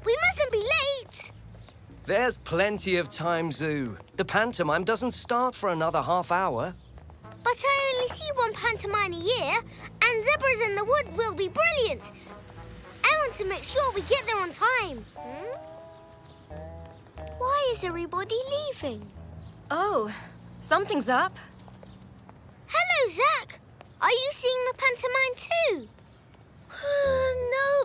We mustn't be late! There's plenty of time, Zoo. The pantomime doesn't start for another half hour. But I only see one pantomime a year, and Zebras in the Wood will be brilliant. I want to make sure we get there on time. Why is everybody leaving? Oh, something's up. Hello, Zach. Are you seeing the pantomime too?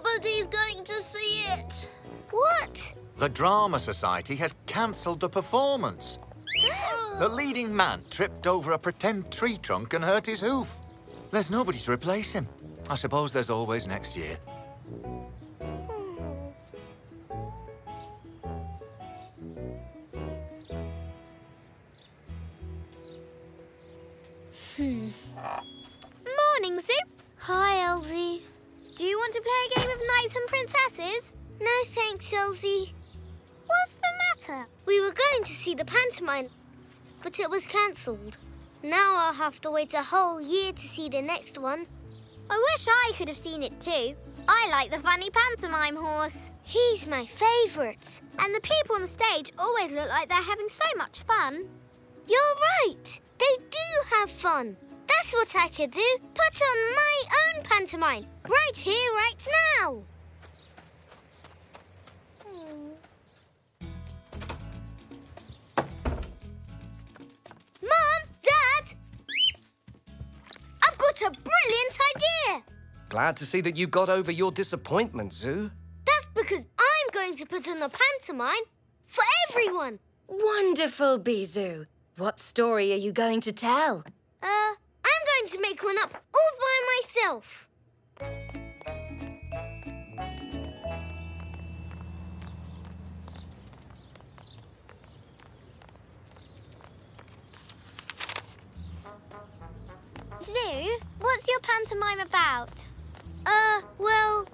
Nobody's going to see it. What? The Drama Society has cancelled the performance. The leading man tripped over a pretend tree trunk and hurt his hoof. There's nobody to replace him. I suppose there's always next year. Morning, Zoo. Hi, Elzee. Do you want to play a game of Knights and Princesses? No, thanks, Elzee. What's the matter? We were going to see the pantomime, but it was cancelled. Now I'll have to wait a whole year to see the next one. I wish I could have seen it too. I like the funny pantomime horse. He's my favourite. And the people on the stage always look like they're having so much fun. You're right. They do have fun. That's what I could do. Put on my own pantomime. Right here, right now. Mom! Dad! I've got a brilliant idea! Glad to see that you got over your disappointment, Zoo. That's because I'm going to put on a pantomime for everyone. Wonderful, Bizou. What story are you going to tell? I'm going to make one up all by myself. Zoo, what's your pantomime about? Well,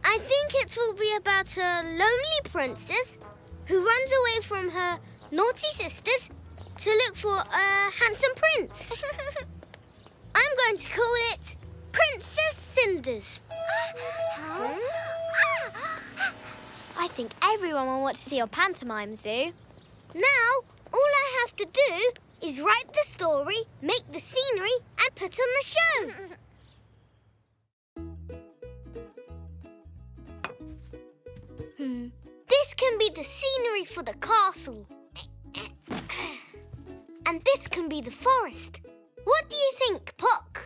I think it will be about a lonely princess who runs away from her naughty sisters to look for a handsome prince. I'm going to call it Princess Cinders. I think everyone will want to see your pantomime, Zoo. Now, all I have to do is write the story, make the scenery, and put on the show. This can be the scenery for the castle. And this can be the forest. What do you think, Puck?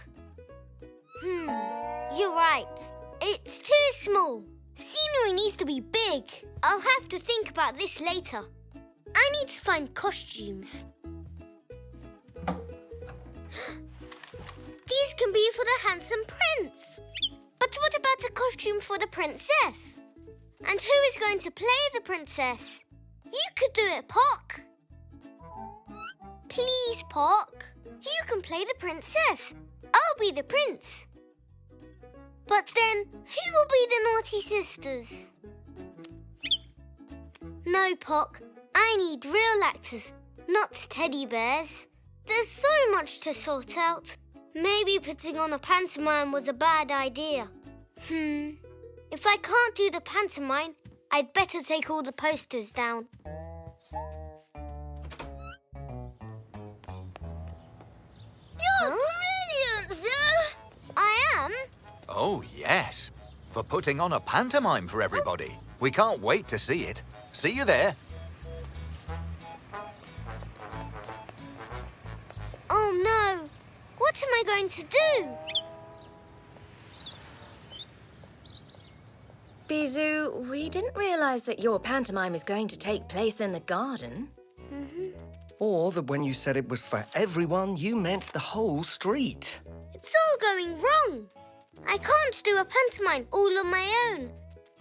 You're right. It's too small. Scenery needs to be big. I'll have to think about this later. I need to find costumes. These can be for the handsome prince. But what about a costume for the princess? And who is going to play the princess? You could do it, Puck. Please, Puck. You can play the princess. I'll be the prince. But then, who will be the naughty sisters? No, Puck. I need real actors, not teddy bears. There's so much to sort out. Maybe putting on a pantomime was a bad idea. If I can't do the pantomime, I'd better take all the posters down. You're brilliant, Zoo! I am? Oh, yes. For putting on a pantomime for everybody. We can't wait to see it. See you there. Oh, no. What am I going to do? Bizou, we didn't realise that your pantomime is going to take place in the garden. Or that when you said it was for everyone, you meant the whole street. It's all going wrong. I can't do a pantomime all on my own.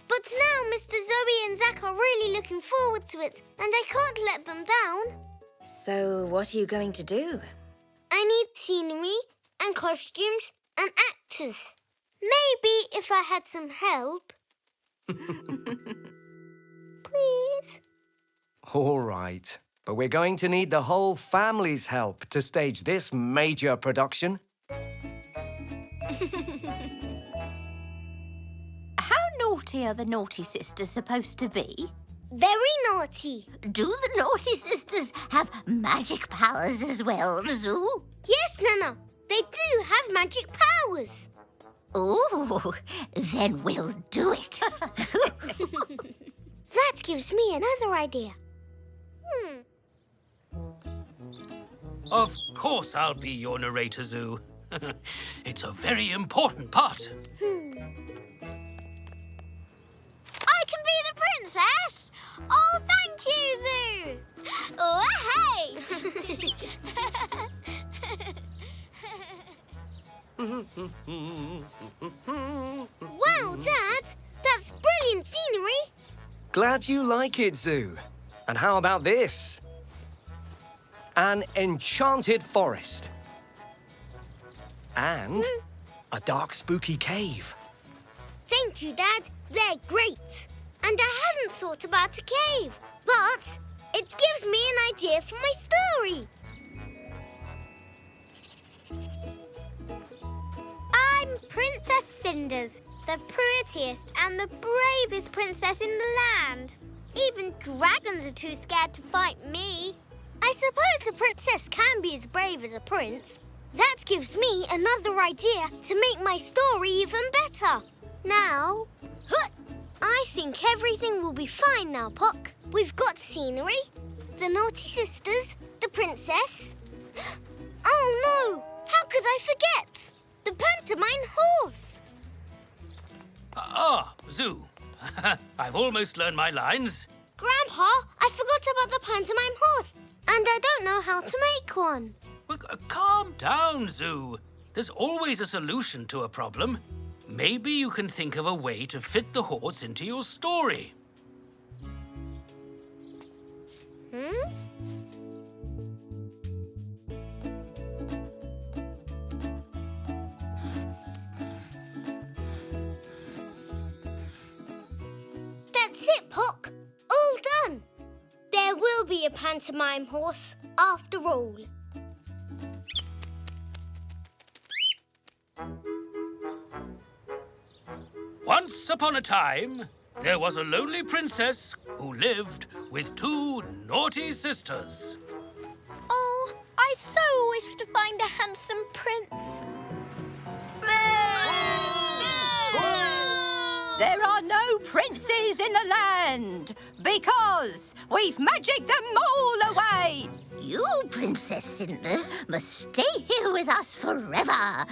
But now Mr. Zoe and Zach are really looking forward to it, and I can't let them down. So what are you going to do? I need scenery and costumes and actors. Maybe if I had some help. Please? All right. But we're going to need the whole family's help to stage this major production. How naughty are the naughty sisters supposed to be? Very naughty. Do the naughty sisters have magic powers as well, Zoo? Yes, Nana. They do have magic powers. Oh, then we'll do it. That gives me another idea. Of course I'll be your narrator, Zoo. It's a very important part. I can be the princess! Oh, thank you, Zoo! Oh, hey! Wow, Dad! That's brilliant scenery! Glad you like it, Zoo. And how about this? An enchanted forest. And a dark, spooky cave. Thank you, Dad. They're great. And I hadn't thought about a cave, but it gives me an idea for my story. I'm Princess Cinders, the prettiest and the bravest princess in the land. Even dragons are too scared to fight me. I suppose a princess can be as brave as a prince. That gives me another idea to make my story even better. Now, I think everything will be fine now, Puck. We've got scenery, the naughty sisters, the princess. Oh no! How could I forget? The pantomime horse. Zoo. I've almost learned my lines. Grandpa, I forgot about the pantomime horse, and I don't know how to make one. Calm down, Zoo. There's always a solution to a problem. Maybe you can think of a way to fit the horse into your story. That's it, Puck. All done. There will be a pantomime horse after all. Once upon a time, there was a lonely princess who lived with two naughty sisters. Oh, I so wish to find a handsome prince. There are no princes in the land because we've magicked them all away. You, Princess Cinders, must stay here with us forever.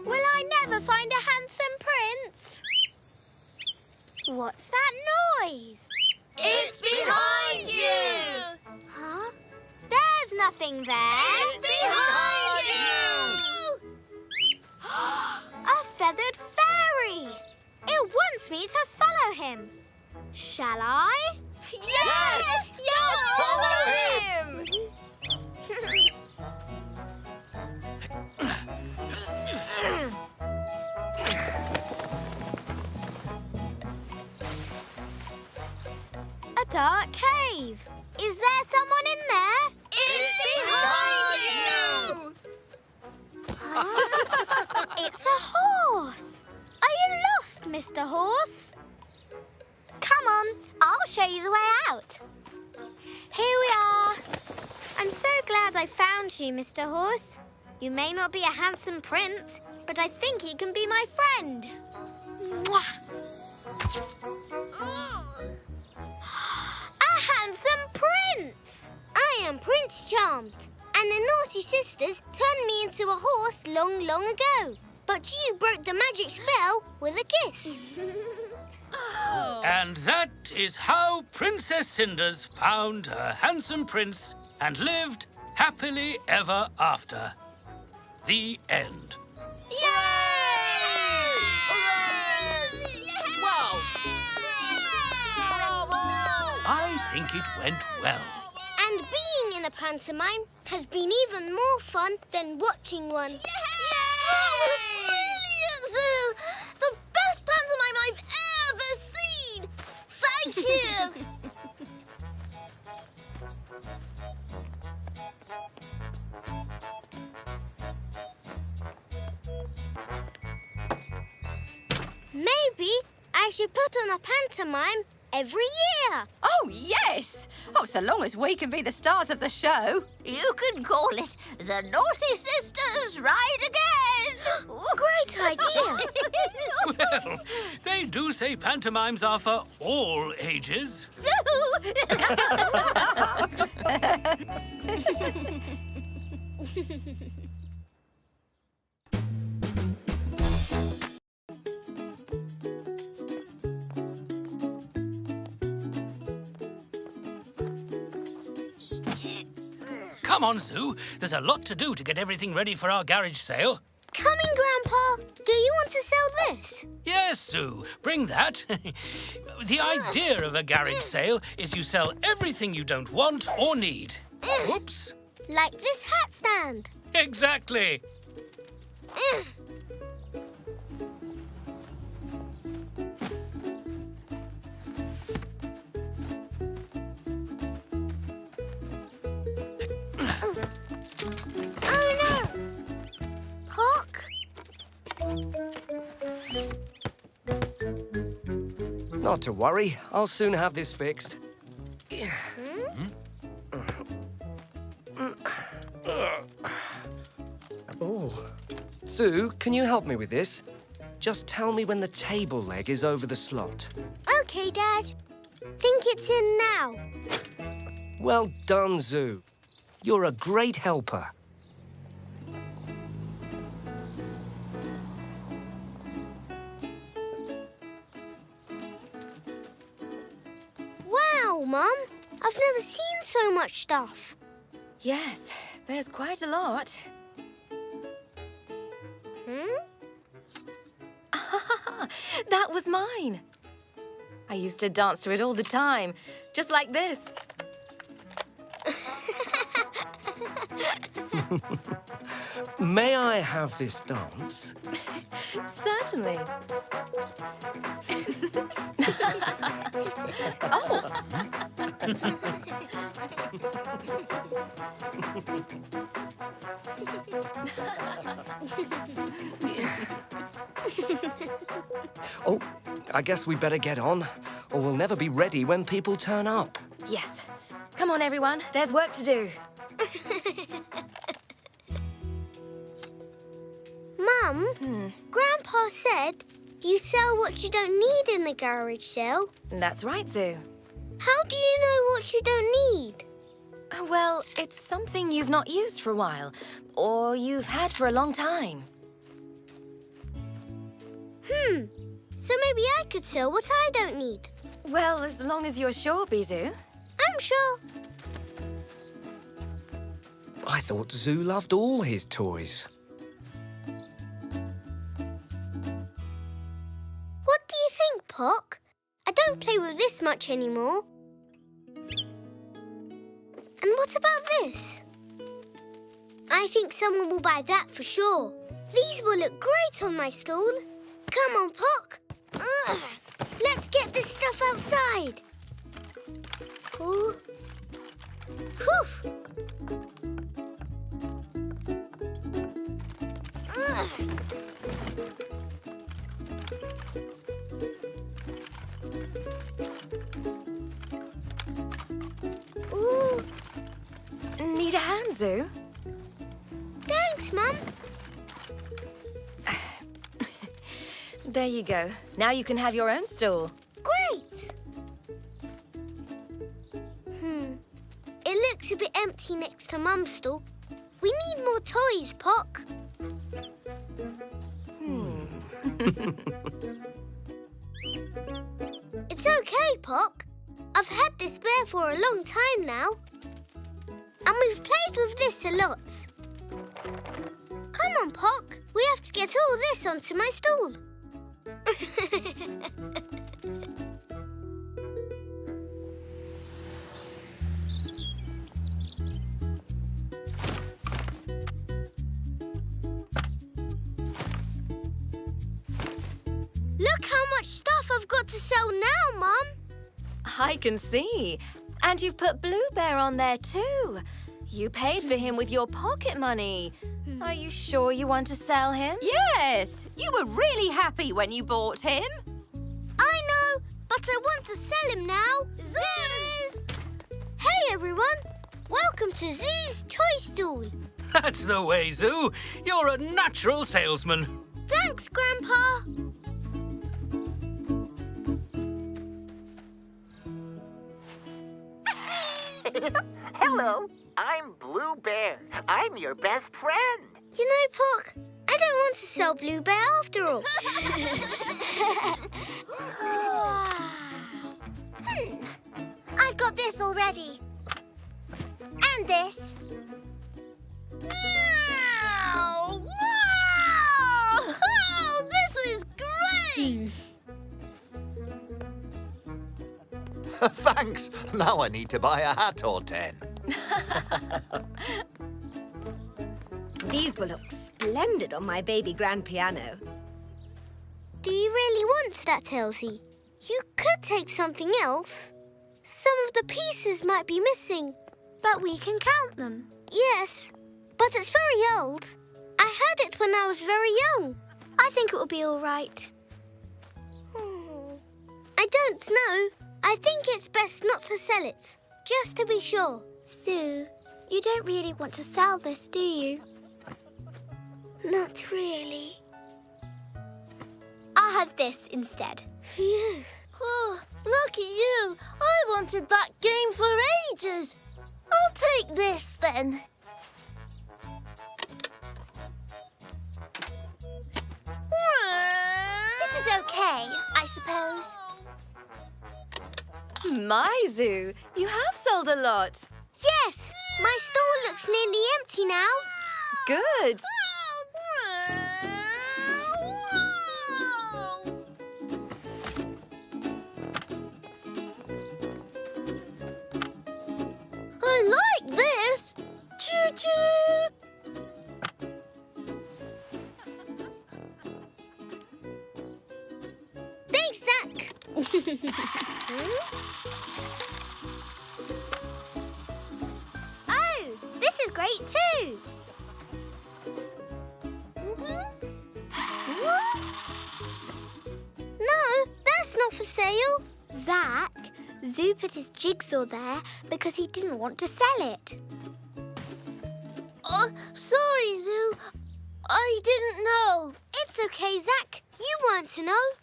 Will I never find a handsome prince? What's that noise? It's behind you! Huh? There's nothing there. It's behind you! A feathered fairy. It wants me to follow him. Shall I? Yes! Yes! Follow him! A dark cave. Is there someone in there? It's behind you! It's a horse. Are you lost, Mr. Horse? Come on, I'll show you the way out. Here we are. I'm so glad I found you, Mr. Horse. You may not be a handsome prince, but I think you can be my friend. Mwah! A handsome prince! I am Prince Charmed, and the naughty sisters turned me into a horse long, long ago. But you broke the magic spell with a kiss. And that is how Princess Cinders found her handsome prince and lived happily ever after. The end. Wow! Bravo! I think it went well. And being in a pantomime has been even more fun than watching one. That was brilliant, Zoo! The best pantomime I've ever seen! Thank you! Maybe I should put on a pantomime every year. Oh, yes! Oh, so long as we can be the stars of the show. You can call it the Naughty Sisters Ride Again. Great idea. Well, they do say pantomimes are for all ages. Come on, Zoo. There's a lot to do to get everything ready for our garage sale. Coming, Grandpa. Do you want to sell this? Yes, Sue, bring that. The idea of a garage sale is you sell everything you don't want or need. Whoops. Like this hat stand. Exactly. Oh, no. Pock. Not to worry. I'll soon have this fixed. Oh. Sue, can you help me with this? Just tell me when the table leg is over the slot. Okay, Dad. Think it's in now. Well done, Zoo. You're a great helper. Wow, Mum. I've never seen so much stuff. Yes, there's quite a lot. That was mine. I used to dance to it all the time, just like this. May I have this dance? Certainly. Oh, I guess we better get on, or we'll never be ready when people turn up. Yes. Come on, everyone. There's work to do. Mum, Grandpa said you sell what you don't need in the garage sale. That's right, Zoo. How do you know what you don't need? Well, it's something you've not used for a while, or you've had for a long time. So maybe I could sell what I don't need. Well, as long as you're sure, Bizoo. I'm sure. I thought Zoo loved all his toys. What do you think, Pock? I don't play with this much anymore. And what about this? I think someone will buy that for sure. These will look great on my stall. Come on, Pock. Ugh. Let's get this stuff outside. Ooh. Whew. Ugh. Ooh. Need a hand, Zoo? Thanks, Mum. There you go. Now you can have your own stall. Great. It looks a bit empty next to Mum's stall. We need more toys, Pock. It's okay, Pock. I've had this bear for a long time now. And we've played with this a lot. Come on, Pock. We have to get all this onto my stall. Look how much stuff I've got to sell now, Mum. I can see. And you've put Blue Bear on there too. You paid for him with your pocket money. Are you sure you want to sell him? Yes, you were really happy when you bought him. I want to sell him now. Zoo! Hey, everyone. Welcome to Zoo's Toy Stall. That's the way, Zoo. You're a natural salesman. Thanks, Grandpa. Hello, I'm Blue Bear. I'm your best friend. You know, Puck, I don't want to sell Blue Bear after all. I've got this already. And this. Wow! Wow! This is great! Thanks. Now I need to buy a hat or 10. These will look splendid on my baby grand piano. Do you really want that, Elzee? You could take something else. Some of the pieces might be missing, but we can count them. Yes, but it's very old. I had it when I was very young. I think it will be all right. I don't know. I think it's best not to sell it, just to be sure. Sue, you don't really want to sell this, do you? Not really. I'll have this instead. Phew. Oh, lucky you. I wanted that game for ages. I'll take this then. This is okay, I suppose. My Zoo, you have sold a lot. Yes, my store looks nearly empty now. Good. I like this. Choo-choo. Thanks, Zach. Oh, this is great too. No, that's not for sale. Zach, Zoo put his jigsaw there because he didn't want to sell it. Sorry, Zoo. I didn't know. It's okay, Zach. You weren't to know.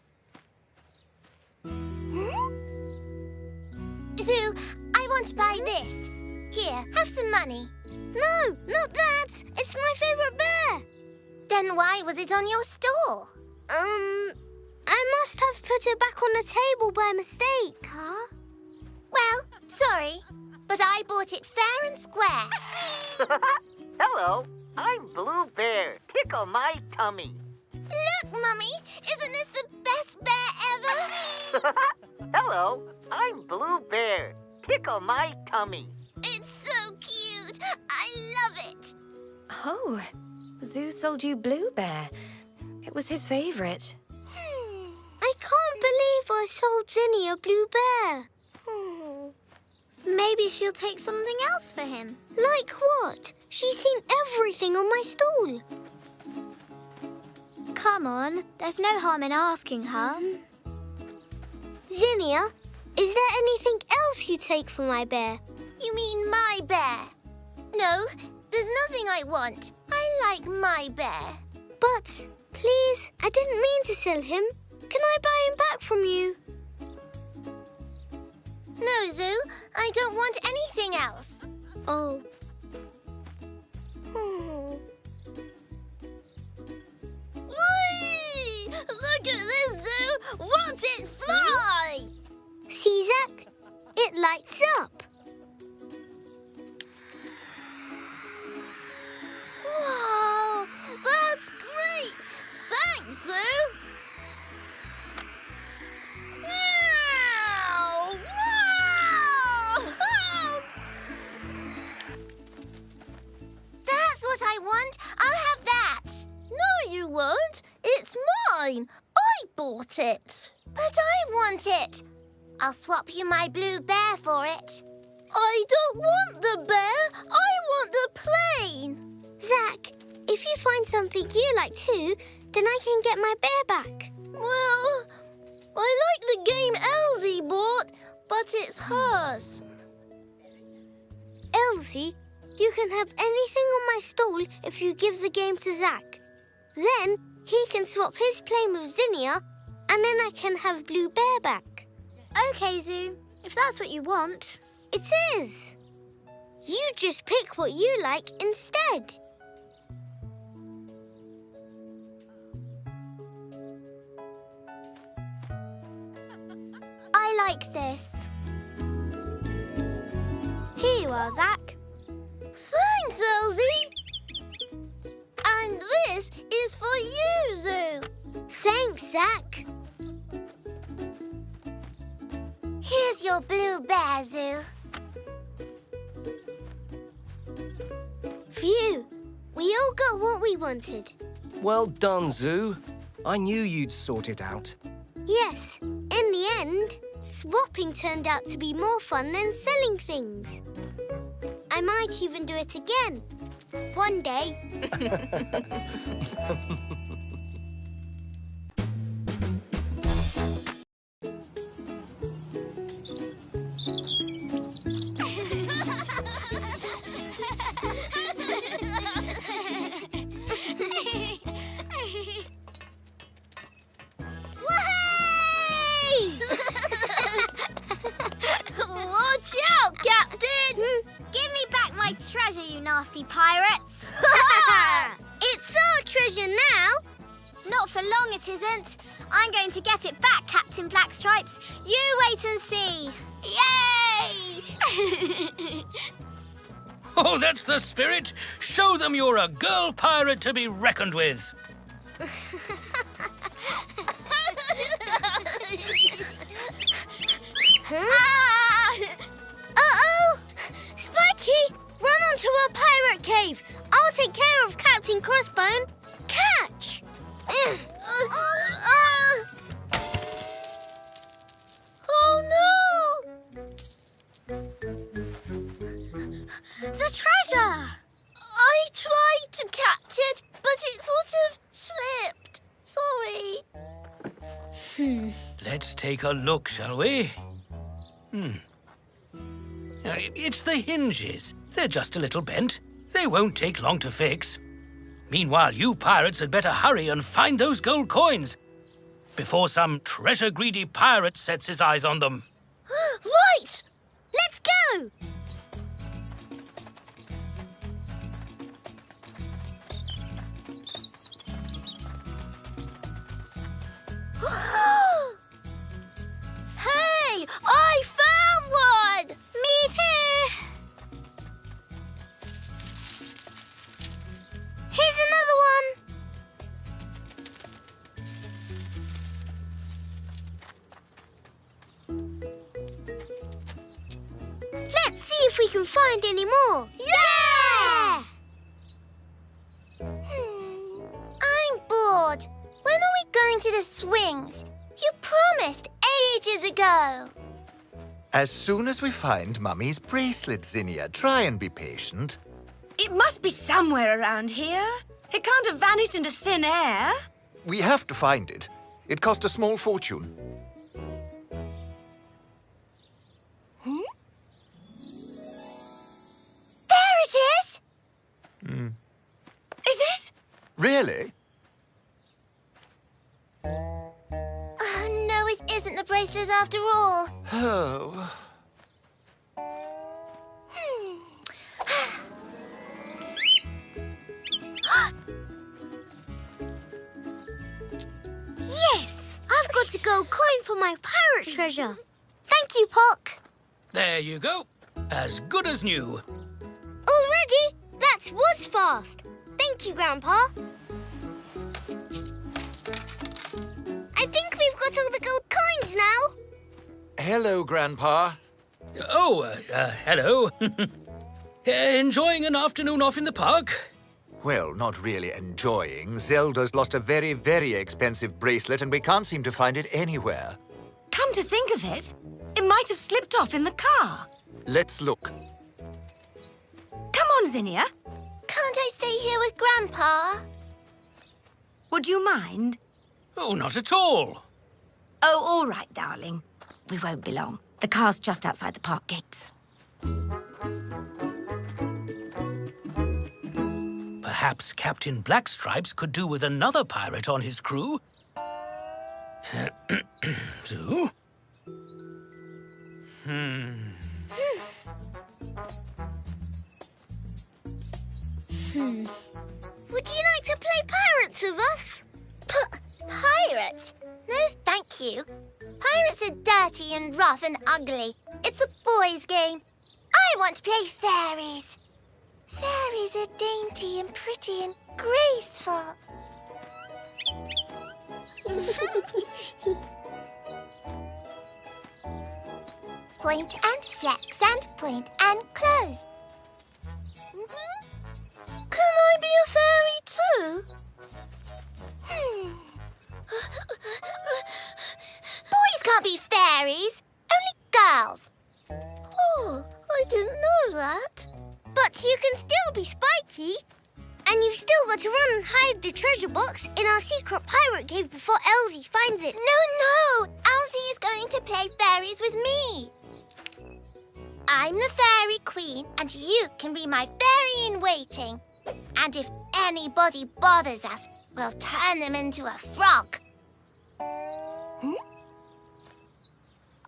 Zoo, I want to buy this. Here, have some money. No, not that. It's my favourite bear. Then why was it on your stall? I must have put it back on the table by mistake, huh? Well, sorry, but I bought it fair and square. Hello, I'm Blue Bear. Tickle my tummy. Look, Mummy, isn't this the best bear ever? Hello, I'm Blue Bear. Tickle my tummy. It's so cute. I love it. Oh, Zoo sold you Blue Bear. It was his favourite. I can't believe I sold Zinni a blue bear. Maybe she'll take something else for him. Like what? She's seen everything on my stall. Come on, there's no harm in asking her. Zinnia, is there anything else you take for my bear? You mean my bear? No, there's nothing I want. I like my bear. But, please, I didn't mean to sell him. Can I buy him back from you? No, Zoo, I don't want anything else. Oh. Whee! Look at this, Zoo! Watch it fly! See, Zach? It lights up. Wow! That's great! Thanks, Zoo! Wow! Wow! That's what I want. I'll have that. No, you won't. It's mine. I bought it. But I want it. I'll swap you my blue bear for it. I don't want the bear. I want the plane. Zach, if you find something you like too, then I can get my bear back. Well, I like the game Elzee bought, but it's hers. Elzee, you can have anything on my stall if you give the game to Zach. Then he can swap his plane with Zinnia, and then I can have Blue Bear back. Okay, Zoo, if that's what you want. It is. You just pick what you like instead. I like this. Here you are, Zach. Thanks, Elzee. And this is for you, Zoo. Thanks, Zach. Here's your Blue Bear, Zoo. Phew, we all got what we wanted. Well done, Zoo. I knew you'd sort it out. Yes, in the end, swapping turned out to be more fun than selling things. I might even do it again. One day. Watch out, Captain! Give me back my treasure, you nasty pirates! It's our treasure now! Not for long, it isn't. I'm going to get it back, Captain Blackstripes. You wait and see. Yay! Oh, that's the spirit. Show them you're a girl pirate to be reckoned with. Uh-oh! Spiky, run onto our pirate cave. I'll take care of Captain Crossbone. Catch! Oh, no! The treasure! I tried to catch it, but it sort of slipped. Sorry. Let's take a look, shall we? It's the hinges. They're just a little bent. They won't take long to fix. Meanwhile, you pirates had better hurry and find those gold coins before some treasure-greedy pirate sets his eyes on them. Right! Let's go! Hey! I found one! Me too! Here's another one! Let's see if we can find any more. Yeah! I'm bored. When are we going to the swings? You promised ages ago. As soon as we find Mummy's bracelet, Zinnia. Try and be patient. It must be somewhere around here. It can't have vanished into thin air. We have to find it. It cost a small fortune. There it is! Is it? Really? No, it isn't the bracelet after all. Oh. Yes! I've got a gold coin for my pirate treasure. Thank you, Pock. There you go. As good as new. Already? That was fast. Thank you, Grandpa. I think we've got all the gold coins now. Hello, Grandpa. Oh, hello. Enjoying an afternoon off in the park? Well, not really enjoying. Zelda's lost a very, very expensive bracelet and we can't seem to find it anywhere. Come to think of it, it might have slipped off in the car. Let's look. Come on, Zinnia. Can't I stay here with Grandpa? Would you mind? Oh, not at all. Oh, all right, darling. We won't be long. The car's just outside the park gates. Perhaps Captain Blackstripes could do with another pirate on his crew. Zoo? Would you like to play pirates with us? Pirates? No, thank you. Pirates are dirty and rough and ugly. It's a boys' game. I want to play fairies. Fairies are dainty and pretty and graceful. Point and flex and point and close. Can I be a fairy too? Boys can't be fairies, only girls. Oh, I didn't know that. But you can still be Spiky. And you've still got to run and hide the treasure box in our secret pirate cave before Elzee finds it. No, Elzee is going to play fairies with me. I'm the fairy queen, and you can be my fairy-in-waiting. And if anybody bothers us, we'll turn them into a frog.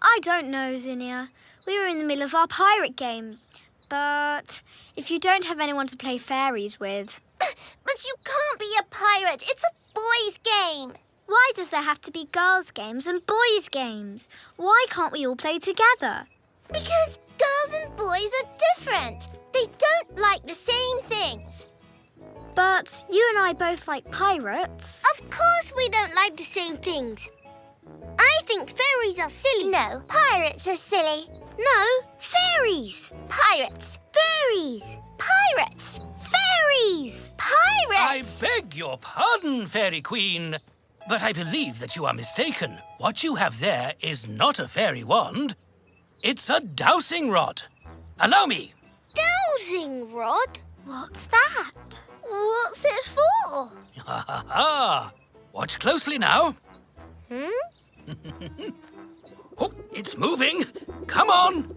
I don't know, Zinnia. We were in the middle of our pirate game. But if you don't have anyone to play fairies with... But you can't be a pirate. It's a boys' game. Why does there have to be girls' games and boys' games? Why can't we all play together? Because girls and boys are different. They don't like the same things. But you and I both like pirates. Of course we don't like the same things. I think fairies are silly. No, pirates are silly. No, fairies. Pirates. Fairies. Pirates. Fairies. I Pirates. beg your pardon, Fairy Queen. But I believe that you are mistaken. What you have there is not a fairy wand. It's a dowsing rod. Allow me. Dowsing rod? What's that? What's it for? Ha ha ha. Watch closely now. Oh, it's moving. Come on.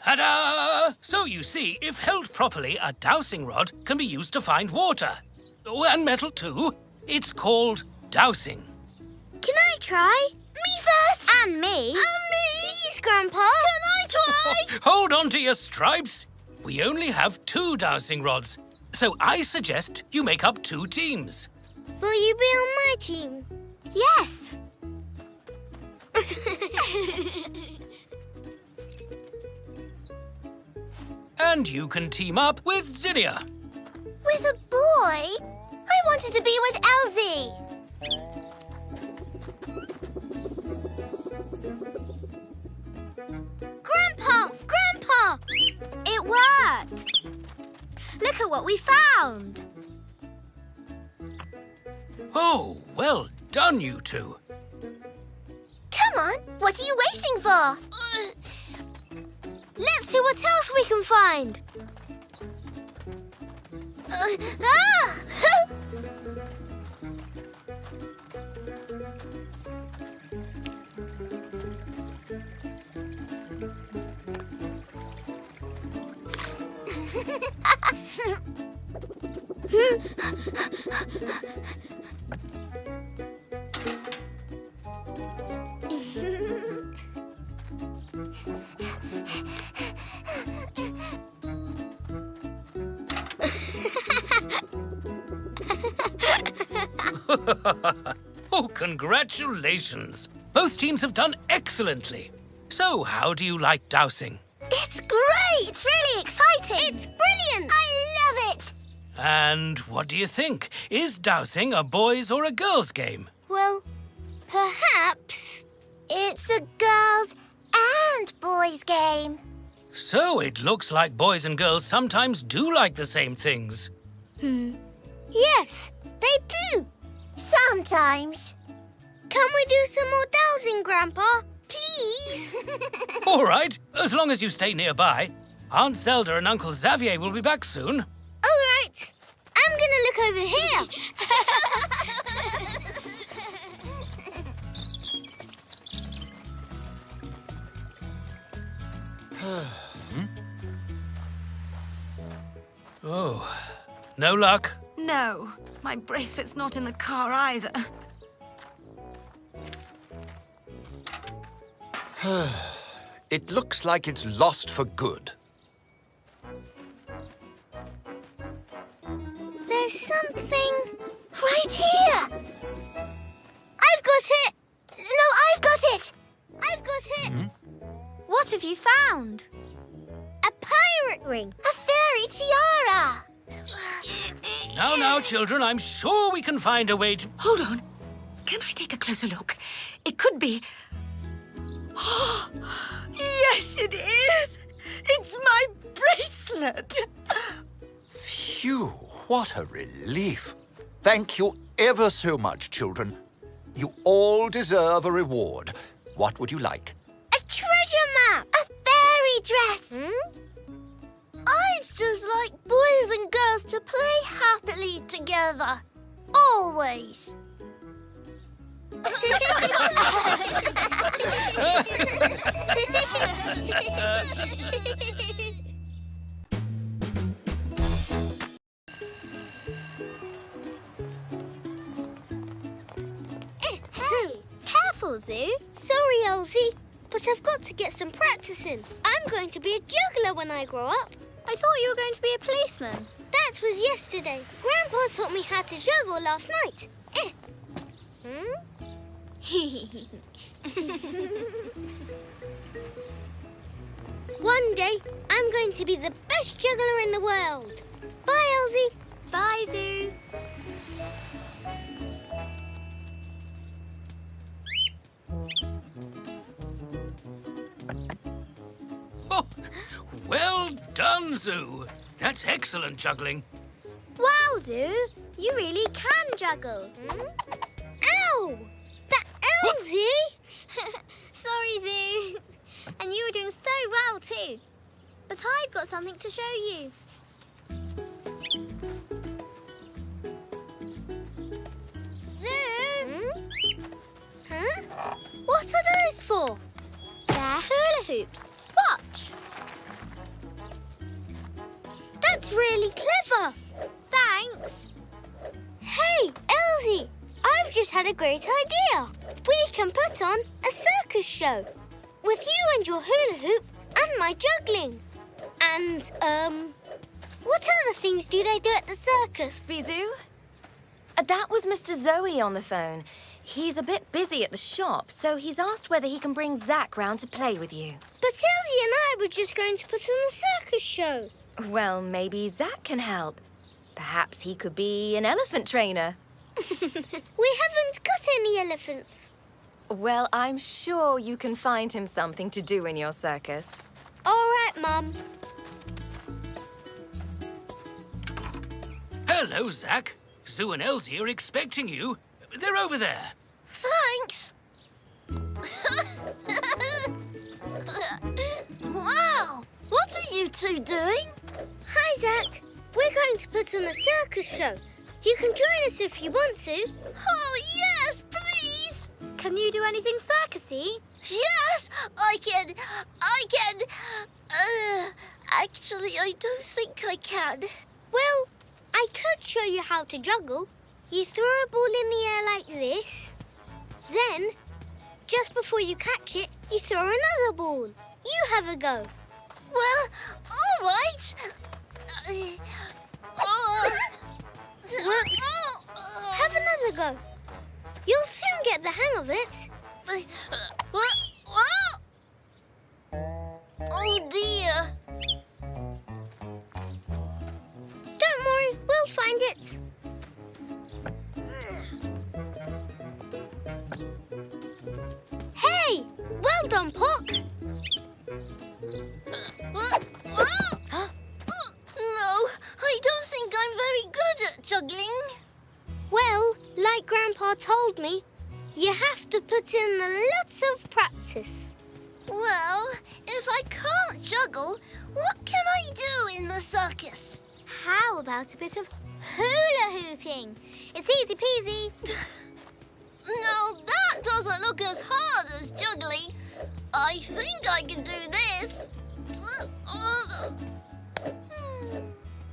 Ta-da! So you see, if held properly, a dowsing rod can be used to find water. Oh, and metal too. It's called dowsing. Can I try? Me first. And me. And me. Please, Grandpa. Can I try? Hold on to your stripes. We only have 2 dowsing rods, so I suggest you make up 2 teams. Will you be on my team? Yes. And you can team up with Zinnia. With a boy? I wanted to be with Elzee. Grandpa! It worked! Look at what we found! Oh, well done, you two. Come on, what are you waiting for? Let's see what else we can find. Oh, congratulations. Both teams have done excellently. So, how do you like dowsing? It's great! It's really exciting! It's brilliant! I love it! And what do you think? Is dowsing a boys' or a girls' game? Well, perhaps. It's a girls' and boys' game. So it looks like boys and girls sometimes do like the same things. Yes, they do. Sometimes. Can we do some more dowsing, Grandpa? Please? All right, as long as you stay nearby. Aunt Zelda and Uncle Xavier will be back soon. All right. I'm going to look over here. Oh, no luck. No, my bracelet's not in the car either. It looks like it's lost for good. There's something right here. I've got it. No, I've got it. I've got it. What have you found? A pirate ring. A fairy tiara. Now, children, I'm sure we can find a way to... Hold on. Can I take a closer look? It could be... Yes, it is! It's my bracelet! Phew, what a relief. Thank you ever so much, children. You all deserve a reward. What would you like? A treasure map. A fairy dress. I'd just like boys and girls to play happily together. Always. Hey, careful, Zoo. Sorry, Elzee, but I've got to get some practice in. I'm going to be a juggler when I grow up. I thought you were going to be a policeman. That was yesterday. Grandpa taught me how to juggle last night. One day, I'm going to be the best juggler in the world. Bye, Elzee. Bye, Zoo. Oh, well done, Zoo. That's excellent juggling. Wow, Zoo. You really can juggle. Ow! That Elzee! Sorry, Zoo. And you were doing so well, too. But I've got something to show you. Zoo? Huh? What are those for? They're hula hoops. Watch. That's really clever. Thanks. Hey, Elzee, I've just had a great idea. We can put on a circus show with you and your hula hoop and my juggling. And, what other things do they do at the circus? Bisou? That was Mr. Zoe on the phone. He's a bit busy at the shop, so he's asked whether he can bring Zach round to play with you. But Elzee and I were just going to put on a circus show. Well, maybe Zach can help. Perhaps he could be an elephant trainer. We haven't got any elephants. Well, I'm sure you can find him something to do in your circus. All right, Mum. Hello, Zach. Zoo and Elzee are expecting you. They're over there. Thanks. Wow! What are you two doing? Hi, Zach. We're going to put on a circus show. You can join us if you want to. Oh, yes, please. Can you do anything circusy? Yes, I can. Actually, I don't think I can. Well, I could show you how to juggle. You throw a ball in the air like this. Then, just before you catch it, you throw another ball. You have a go. Well, all right. Have another go. You'll soon get the hang of it. Oh, dear. Don't worry, we'll find it. Hey, well done, Pock. No, I don't think I'm very good at juggling. Well, like Grandpa told me, you have to put in a lot of practice. Well, if I can't juggle, what can I do in the circus? How about a bit of hula hooping? It's easy peasy. Now that doesn't look as hard as juggling. I think I can do this.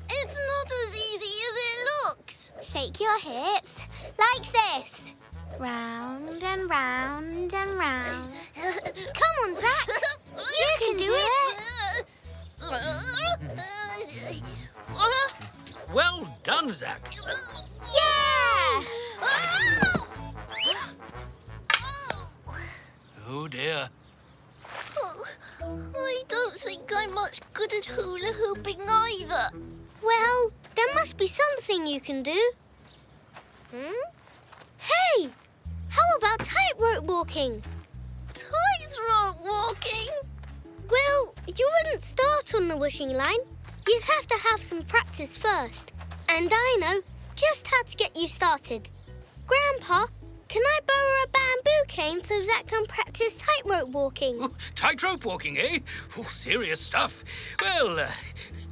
It's not as easy as it looks. Shake your hips like this. Round and round and round. Come on, Zach. You can do it. Well done, Zach. Yeah! Oh, dear. Oh, I don't think I'm much good at hula hooping either. Well, there must be something you can do. Hey! How about tightrope walking? Tightrope walking? Well, you wouldn't start on the wishing line. You'd have to have some practice first. And I know just how to get you started. Grandpa, can I borrow a bamboo cane so Zach can practice tightrope walking? Oh, tightrope walking, eh? Oh, serious stuff. Well,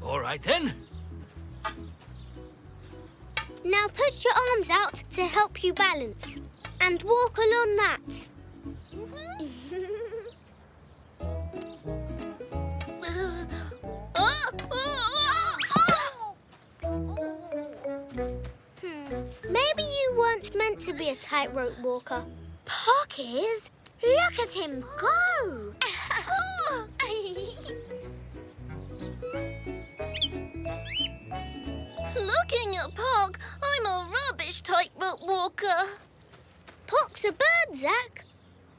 all right then. Now put your arms out to help you balance. And walk along that. Maybe you weren't meant to be a tightrope walker. Puck is. Look at him go. Looking at Puck, I'm a rubbish tightrope walker. Puck's a bird, Zach.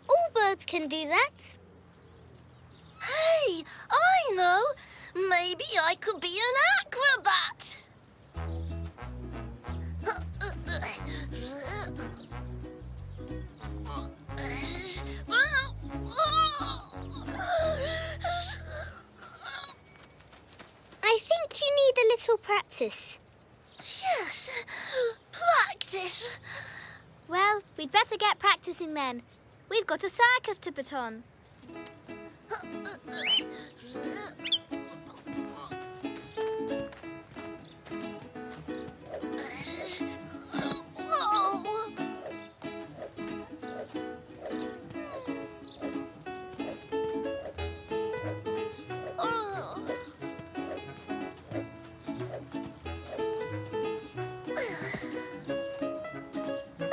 All birds can do that. Hey, I know. Maybe I could be an acrobat. I think you need a little practice. Yes, practice. Well, we'd better get practicing then. We've got a circus to put on.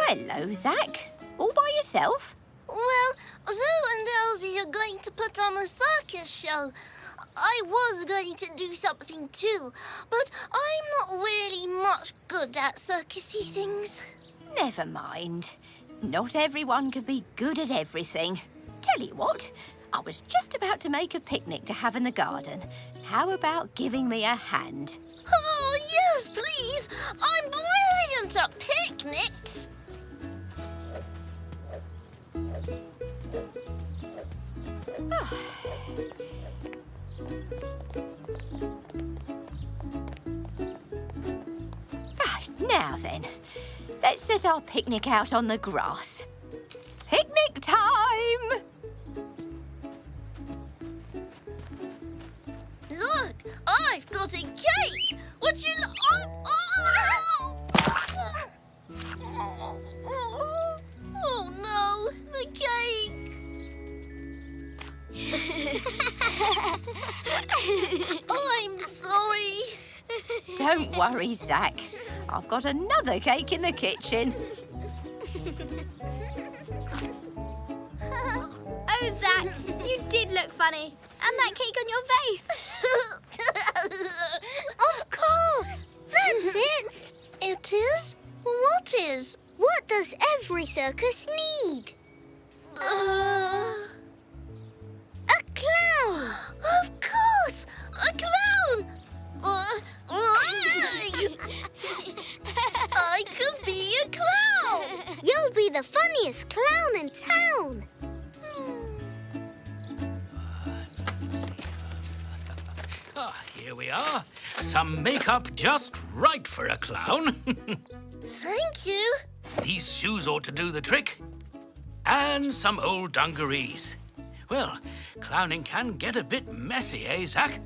Hello, Zach. All by yourself? Well, Zoo and Elzee are going to put on a circus show. I was going to do something too, but I'm not really much good at circusy things. Never mind. Not everyone can be good at everything. Tell you what, I was just about to make a picnic to have in the garden. How about giving me a hand? Oh, yes, please. I'm brilliant at picnics. Right, now then, let's set our picnic out on the grass. Picnic time! Look, I've got a cake. Would you Oh no, the cake. I'm sorry. Don't worry, Zach. I've got another cake in the kitchen. Oh, Zach, you did look funny. And that cake on your face. Of course. That's it. It is? What is? What does every circus need? A clown. Of course! A clown! I could be a clown! You'll be the funniest clown in town. Here we are. Some makeup just right for a clown. Thank you. These shoes ought to do the trick. And some old dungarees. Well, clowning can get a bit messy, eh, Zack?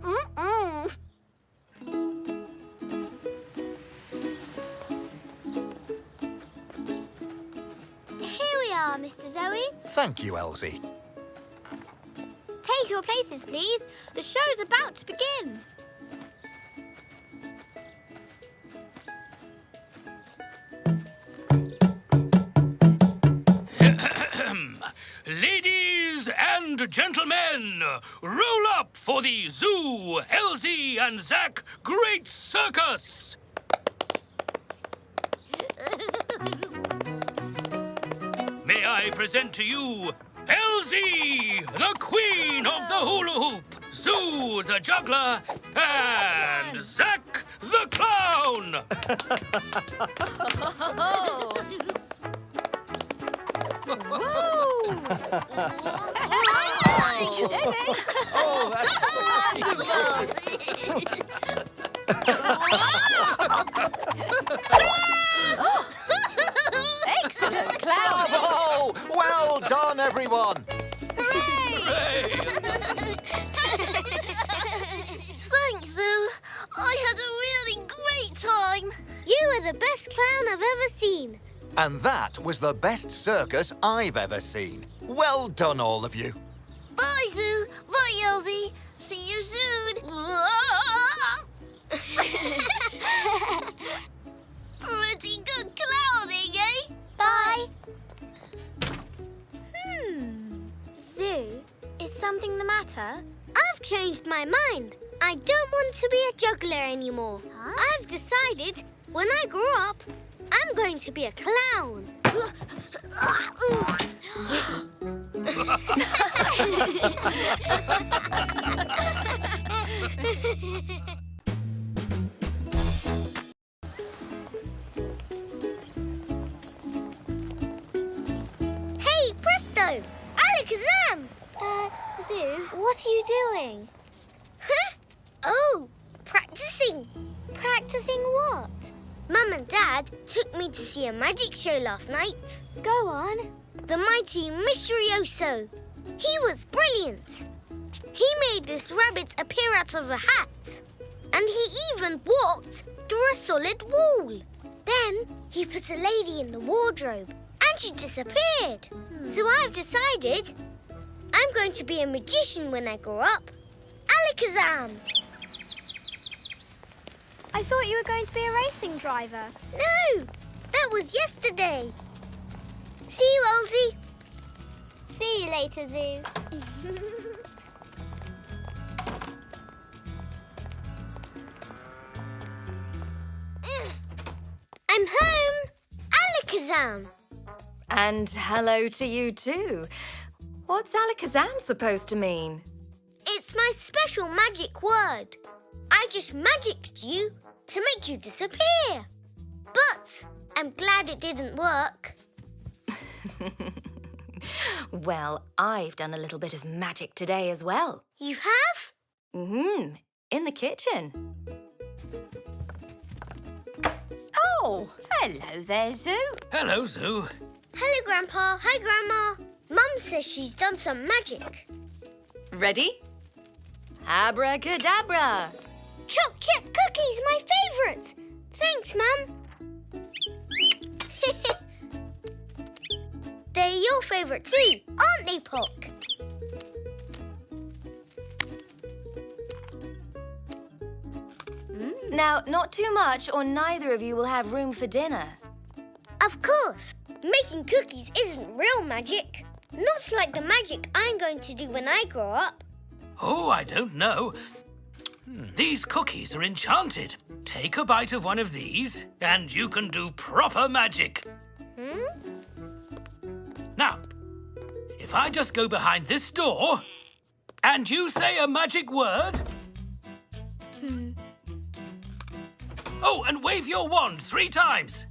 Mm-mm. Here we are, Mr. Zoe. Thank you, Elzee. Take your places, please. The show's about to begin. Ladies and gentlemen, roll up for the Zoo, Elzee and Zack Great Circus! May I present to you Elzee, the Queen of the Hula Hoop, Zoo, the Juggler, and Zack, the Clown! Oh, Excellent, Clown! Bravo! Well done, everyone! Thanks, Zoo. I had a really great time. You were the best clown I've ever seen. And that was the best circus I've ever seen. Well done, all of you. Bye, Zoo. Bye, Elzee. See you soon. Pretty good clowning, eh? Bye. Zoo, is something the matter? I've changed my mind. I don't want to be a juggler anymore. I've decided when I grow up, I'm going to be a clown. Hey, presto! Alakazam! Zoo, what are you doing? Huh? Oh, practicing. Practicing what? Mum and Dad took me to see a magic show last night. Go on. The mighty Mysterioso. He was brilliant. He made this rabbit appear out of a hat. And he even walked through a solid wall. Then he put a lady in the wardrobe and she disappeared. So I've decided I'm going to be a magician when I grow up. Alakazam! I thought you were going to be a racing driver. No, that was yesterday. See you, Elzee. See you later, Zoo. I'm home. Alakazam. And hello to you too. What's Alakazam supposed to mean? It's my special magic word. I just magicked you to make you disappear. But I'm glad it didn't work. Well, I've done a little bit of magic today as well. You have? In the kitchen. Oh, hello there, Zoo. Hello, Zoo. Hello, Grandpa. Hi, Grandma. Mum says she's done some magic. Ready? Abracadabra! Choc chip cookies, my favourites. Thanks, Mum. They're your favourite too, aren't they, Pock? Now, not too much or neither of you will have room for dinner. Of course. Making cookies isn't real magic. Not like the magic I'm going to do when I grow up. Oh, I don't know. These cookies are enchanted. Take a bite of one of these, and you can do proper magic. Now, if I just go behind this door, and you say a magic word... Oh, and wave your wand 3 times.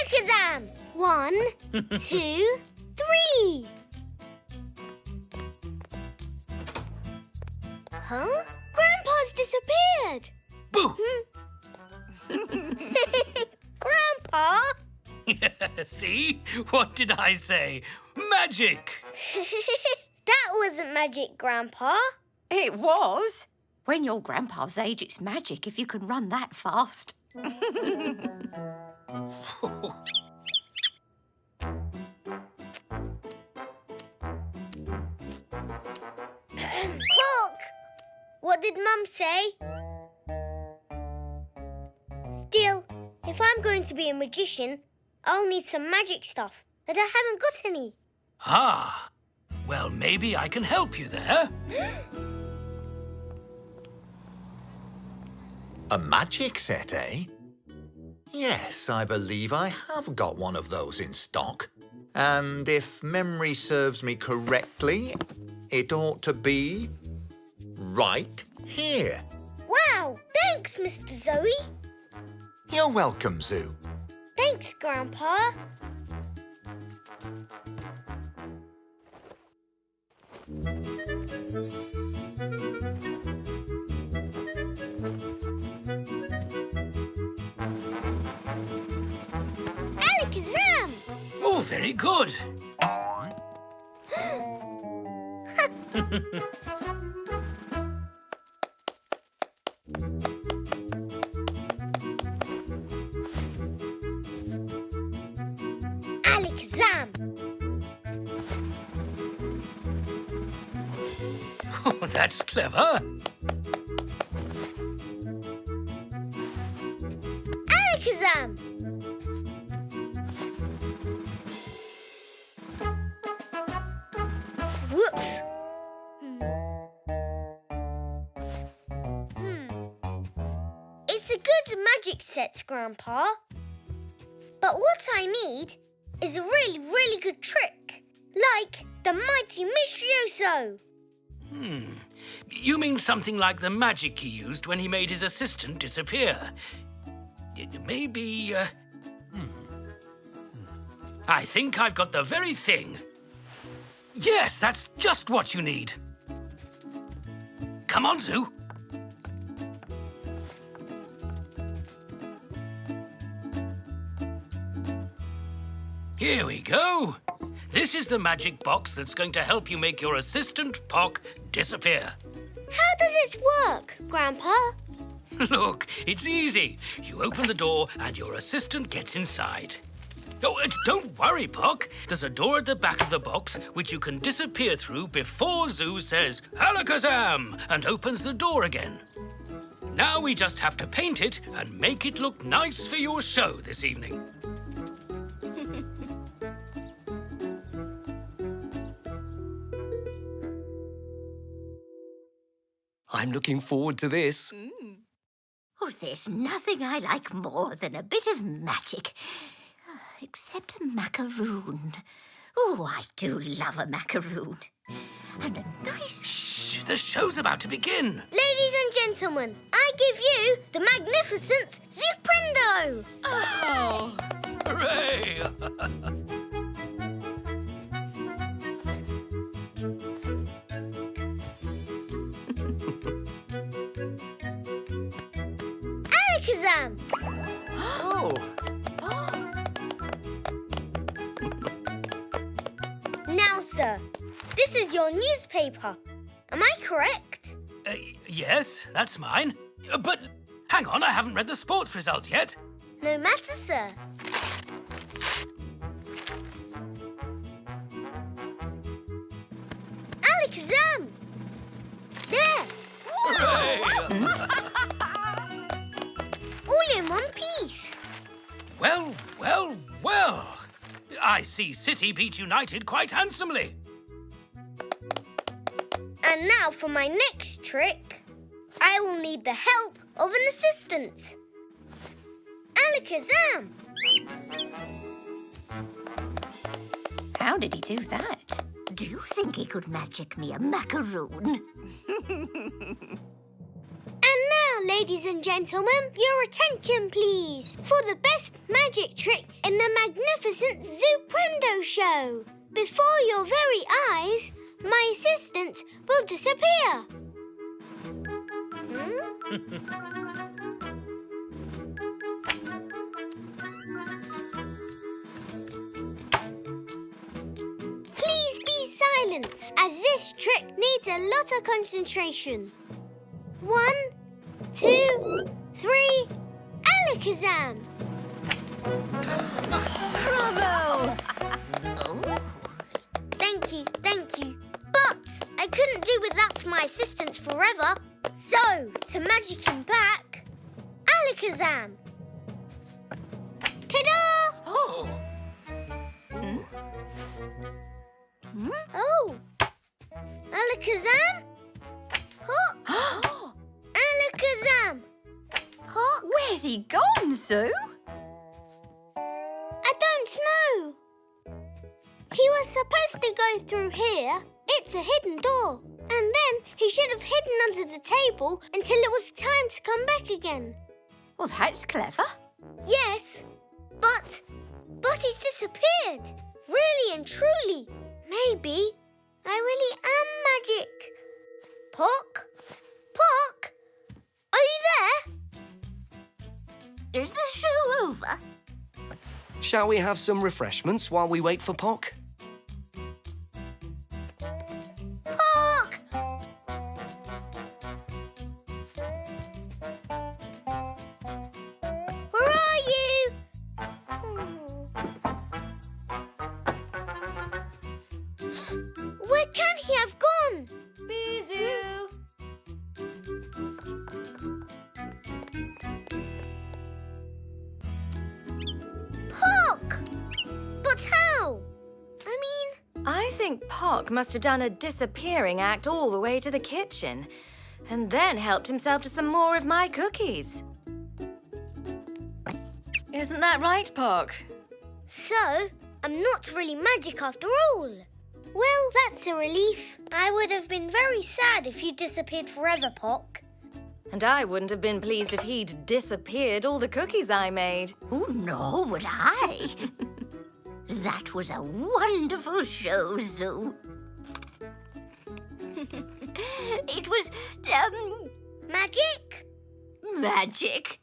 Alakazam! 1, 2, 3. Huh? Grandpa's disappeared. Boo! Grandpa? See? What did I say? Magic! That wasn't magic, Grandpa. It was. When you're Grandpa's age, it's magic if you can run that fast. Pork! What did Mum say? Still, if I'm going to be a magician, I'll need some magic stuff, and I haven't got any. Ah, well, maybe I can help you there. A magic set, eh? Yes, I believe I have got one of those in stock. And if memory serves me correctly, it ought to be right here. Wow, thanks, Mr. Zoe. You're welcome, Zoo. Thanks, Grandpa. Alakazam! Oh, very good. Alakazam! Oh, that's clever. Alakazam! Whoops! It's a good magic set, Grandpa. But what I need is a really, really good trick. Like the mighty Mistrioso. You mean something like the magic he used when he made his assistant disappear? Maybe, I think I've got the very thing. Yes, that's just what you need. Come on, Zoo. Here we go. This is the magic box that's going to help you make your assistant, Pock, disappear. How does it work, Grandpa? Look, it's easy. You open the door and your assistant gets inside. Oh, don't worry, Pock. There's a door at the back of the box which you can disappear through before Zoo says, Alakazam, and opens the door again. Now we just have to paint it and make it look nice for your show this evening. I'm looking forward to this. Oh, there's nothing I like more than a bit of magic. Except a macaroon. Oh, I do love a macaroon. And a nice... Shh, the show's about to begin. Ladies and gentlemen, I give you the magnificent Zuprendo! Oh! Hooray! Alakazam! Oh! Now, sir, this is your newspaper. Am I correct? Yes, that's mine. But hang on, I haven't read the sports results yet. No matter, sir. Alakazam! There! Hooray! All in one piece. Well, well, well. I see City beat United quite handsomely. And now for my next trick. I will need the help of an assistant. Alakazam! How did he do that? Do you think he could magic me a macaroon? And now, ladies and gentlemen, your attention, please, for the best magic trick in the magnificent Zuprendo show. Before your very eyes, my assistant will disappear. This trick needs a lot of concentration. 1, 2, 3, Alakazam! Bravo! Thank you. But I couldn't do without my assistance forever. So, to magic him back, Alakazam! Ta-da! Oh, Oh! Alakazam? Hawk! Alakazam! Hawk? Where's he gone, Zoo? I don't know. He was supposed to go through here. It's a hidden door. And then he should have hidden under the table until it was time to come back again. Well, that's clever. Yes, but he's disappeared. Really and truly. Maybe I really am magic. Pock? Pock? Are you there? Is the show over? Shall we have some refreshments while we wait for Pock? Pock! Where are you? Where can he have gone? Bisou! Pock! But how? I think Pock must have done a disappearing act all the way to the kitchen and then helped himself to some more of my cookies. Isn't that right, Pock? So, I'm not really magic after all. Well, that's a relief. I would have been very sad if you disappeared forever, Pock. And I wouldn't have been pleased if he'd disappeared all the cookies I made. Oh, no, would I? That was a wonderful show, Zoo. It was, Magic? magic.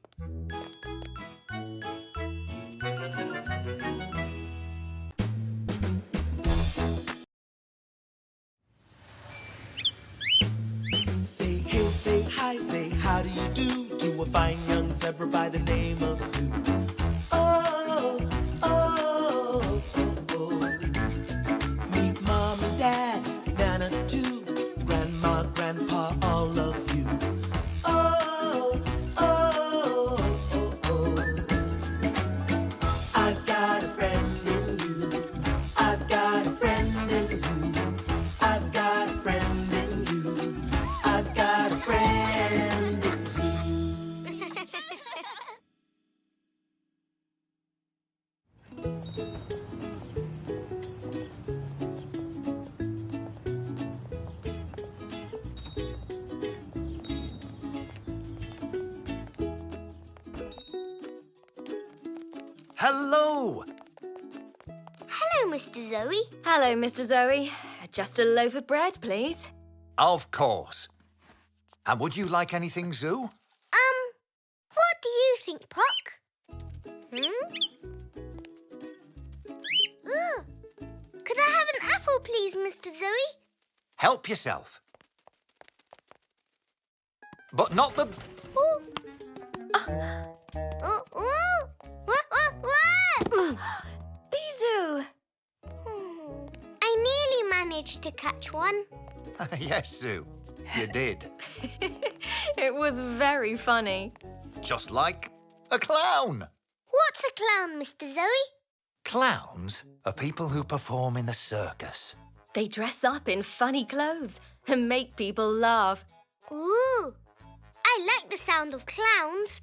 Say hey, say hi, say how do you do to a fine young zebra by the name of Zoo. Oh, oh, oh, oh. Meet Mom and Dad, Nana too, Grandma, Grandpa, all of you. Oh, oh, oh, oh. I've got a friend in you. I've got a friend in the zoo. I've got a friend in you. I've got a friend in the zoo. Hello! Hello, Mr. Zoe. Hello, Mr. Zoe. Just a loaf of bread, please. Of course. And would you like anything, Zoo? What do you think, Pock? Could I have an apple, please, Mr. Zoe? Help yourself. But not the... Bisou! I nearly managed to catch one. Yes, Zoo, you did. It was very funny. Just like a clown. What's a clown, Mr. Zoe? Clowns are people who perform in the circus. They dress up in funny clothes and make people laugh. Ooh, I like the sound of clowns.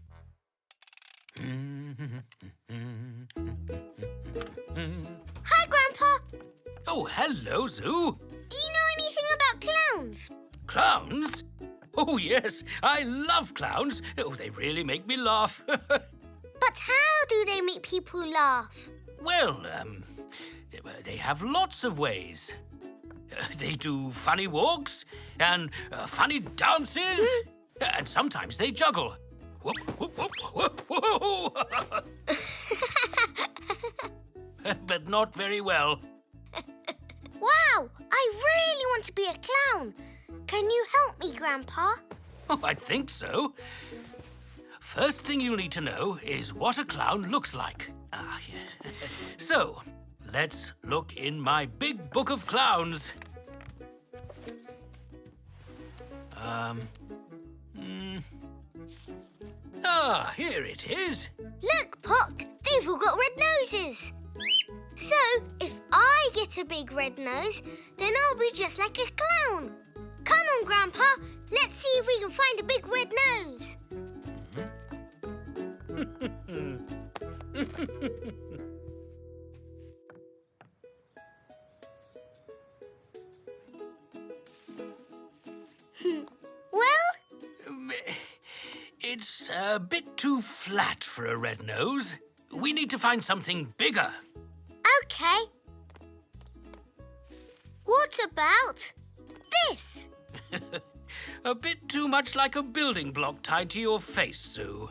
Hi, Grandpa. oh, hello, Zoo. Do you know anything about clowns? Clowns? Oh, yes, I love clowns. Oh, they really make me laugh. But how do they make people laugh? Well, they have lots of ways. They do funny walks and funny dances, and sometimes they juggle. Whoop, whoop, whoop, whoop, whoop. But not very well. Wow, Wow! I really want to be a clown. Can you help me, Grandpa? Oh, I think so. First thing you'll need to know is what a clown looks like. Ah, yes. So, let's look in my big book of clowns. Here it is. Look, Puck, they've all got red noses. So, if I get a big red nose, then I'll be just like a clown. Come on, Grandpa, let's see if we can find a big red nose. Well? It's a bit too flat for a red nose. We need to find something bigger. Okay. What about this? A bit too much like a building block tied to your face, Sue.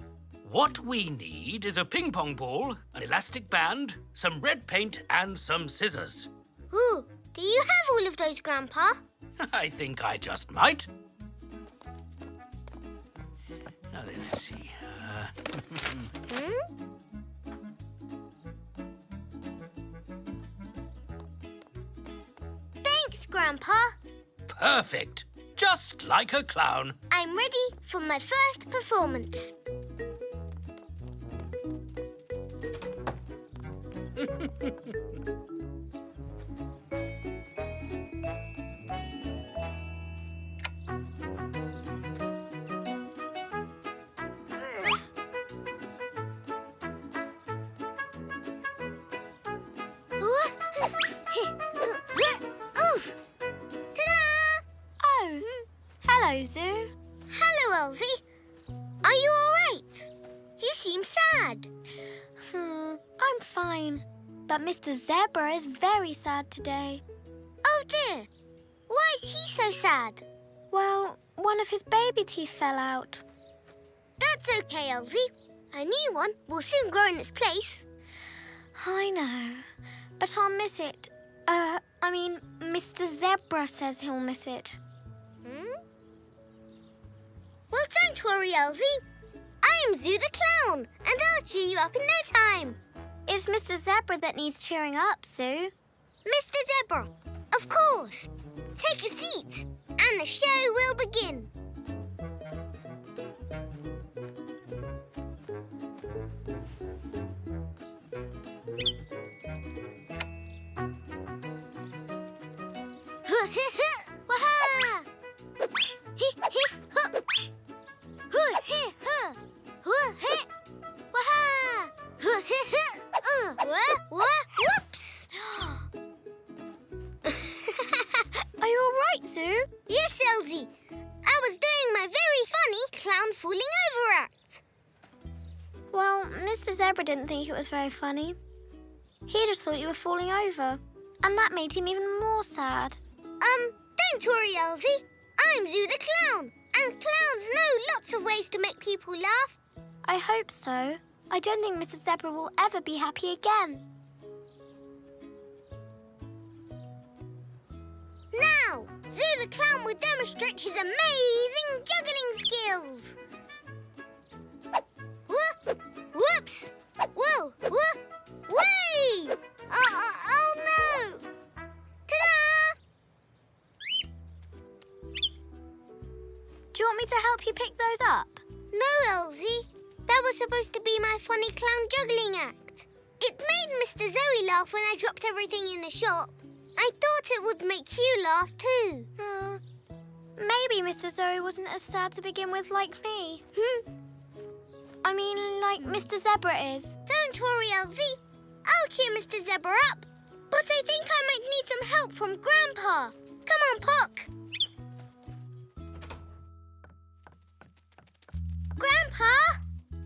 What we need is a ping pong ball, an elastic band, some red paint, and some scissors. Ooh, do you have all of those, Grandpa? I think I just might. Now then, let's see. Thanks, Grandpa. Perfect. Just like a clown. I'm ready for my first performance. Oh, hello, Zoo. Hello, Elzee. Are you all right? You seem sad. I'm fine. But Mr. Zebra is very sad today. Oh, dear. Why is he so sad? Well, one of his baby teeth fell out. That's okay, Elzee. A new one will soon grow in its place. I know, but I'll miss it. Mr. Zebra says he'll miss it. Well, don't worry, Elzee. I'm Zoo the Clown, and I'll cheer you up in no time. It's Mr. Zebra that needs cheering up, Zoo. Mr. Zebra, of course. Take a seat, and the show will begin. Waha! Whoops! Are you all right, Zoo? Yes, Elzee. I was doing my very funny clown falling over act. Well, Mr. Zebra didn't think it was very funny. He just thought you were falling over, and that made him even more sad. Don't worry, Elzee. I'm Zoo the Clown, and clowns know lots of ways to make people laugh. I hope so. I don't think Mr. Zebra will ever be happy again. Now, Zoo the Clown will demonstrate his amazing juggling skills. Whoops! Whoa! Way! Oh no! Ta-da! Do you want me to help you pick those up? No, Elzee. That was supposed to be my funny clown juggling act. It made Mr. Zoe laugh when I dropped everything in the shop. I thought it would make you laugh too. Maybe Mr. Zoe wasn't as sad to begin with like me. Like Mr. Zebra is. Don't worry, Elzee. I'll cheer Mr. Zebra up. But I think I might need some help from Grandpa. Come on, Puck. Grandpa!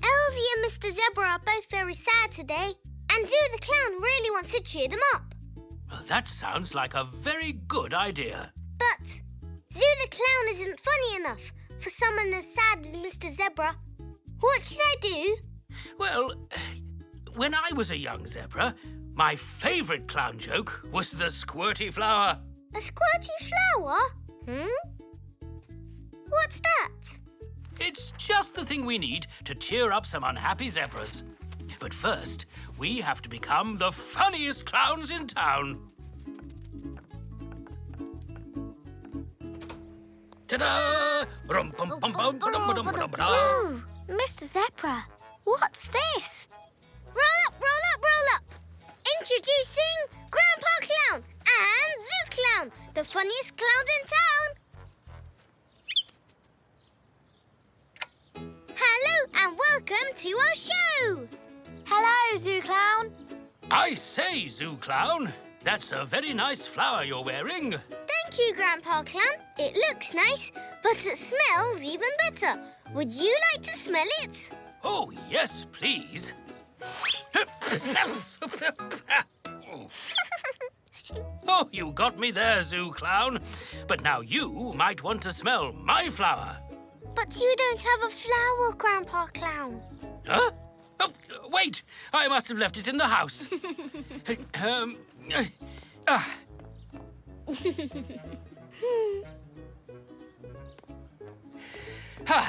Elzee and Mr. Zebra are both very sad today, and Zoo the Clown really wants to cheer them up. Well, that sounds like a very good idea. But Zoo the Clown isn't funny enough for someone as sad as Mr. Zebra. What should I do? Well, when I was a young zebra, my favourite clown joke was the squirty flower. A squirty flower? What's that? It's just the thing we need to cheer up some unhappy zebras. But first, we have to become the funniest clowns in town. Ta-da! Ooh, Mr. Zebra, what's this? Roll up, roll up, roll up. Introducing Grandpa Clown and Zoo Clown, the funniest clowns in town. Hello and welcome to our show. Hello, Zoo Clown. I say, Zoo Clown, that's a very nice flower you're wearing. Thank you, Grandpa Clown. It looks nice, but it smells even better. Would you like to smell it? Oh, yes, please. Oh, you got me there, Zoo Clown. But now you might want to smell my flower. But you don't have a flower, Grandpa Clown. Huh? Oh, wait, I must have left it in the house.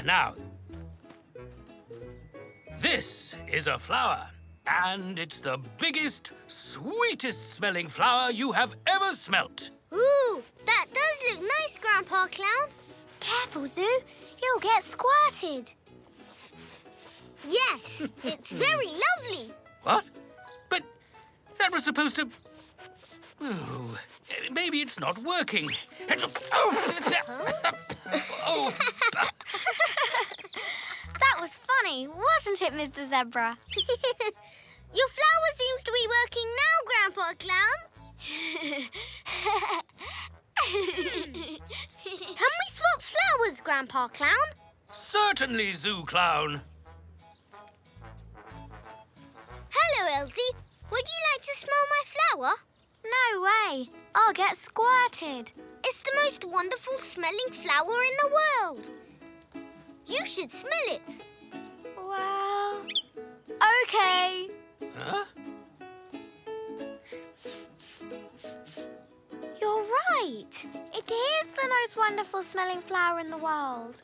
Now. This is a flower, and it's the biggest, sweetest smelling flower you have ever smelt. Ooh, that does look nice, Grandpa Clown. Careful, Zoo. You'll get squirted. Yes, it's very lovely. What? But that was supposed to... Oh, maybe it's not working. Oh. That was funny, wasn't it, Mr. Zebra? Your flower seems to be working now, Grandpa Clown. Can we swap flowers, Grandpa Clown? Certainly, Zoo Clown. Hello, Elzee. Would you like to smell my flower? No way. I'll get squirted. It's the most wonderful smelling flower in the world. You should smell it. Well, okay. Huh? You're right. It is the most wonderful smelling flower in the world.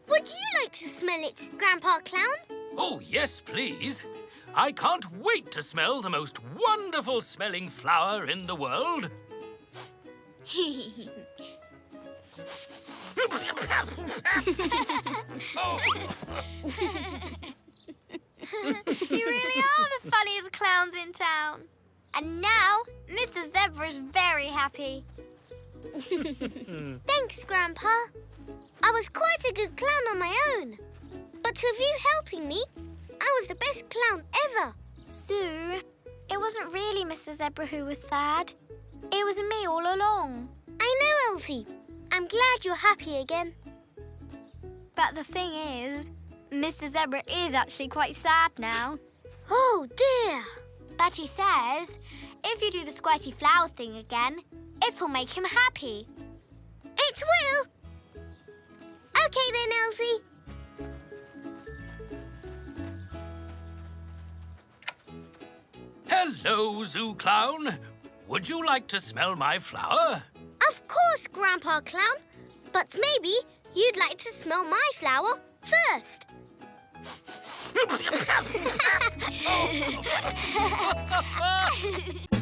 Would you like to smell it, Grandpa Clown? Oh, yes, please. I can't wait to smell the most wonderful smelling flower in the world. Oh. You really are the funniest clowns in town. And now, Mr. Zebra's very happy. Thanks, Grandpa. I was quite a good clown on my own. But with you helping me, I was the best clown ever. Zoo, it wasn't really Mr. Zebra who was sad. It was me all along. I know, Elzee. I'm glad you're happy again. But the thing is, Mr. Zebra is actually quite sad now. Oh, dear. But he says, if you do the squirty flower thing again, it'll make him happy. It will. OK then, Elzee. Hello, Zoo Clown. Would you like to smell my flower? Of course, Grandpa Clown. But maybe you'd like to smell my flower first. Oh.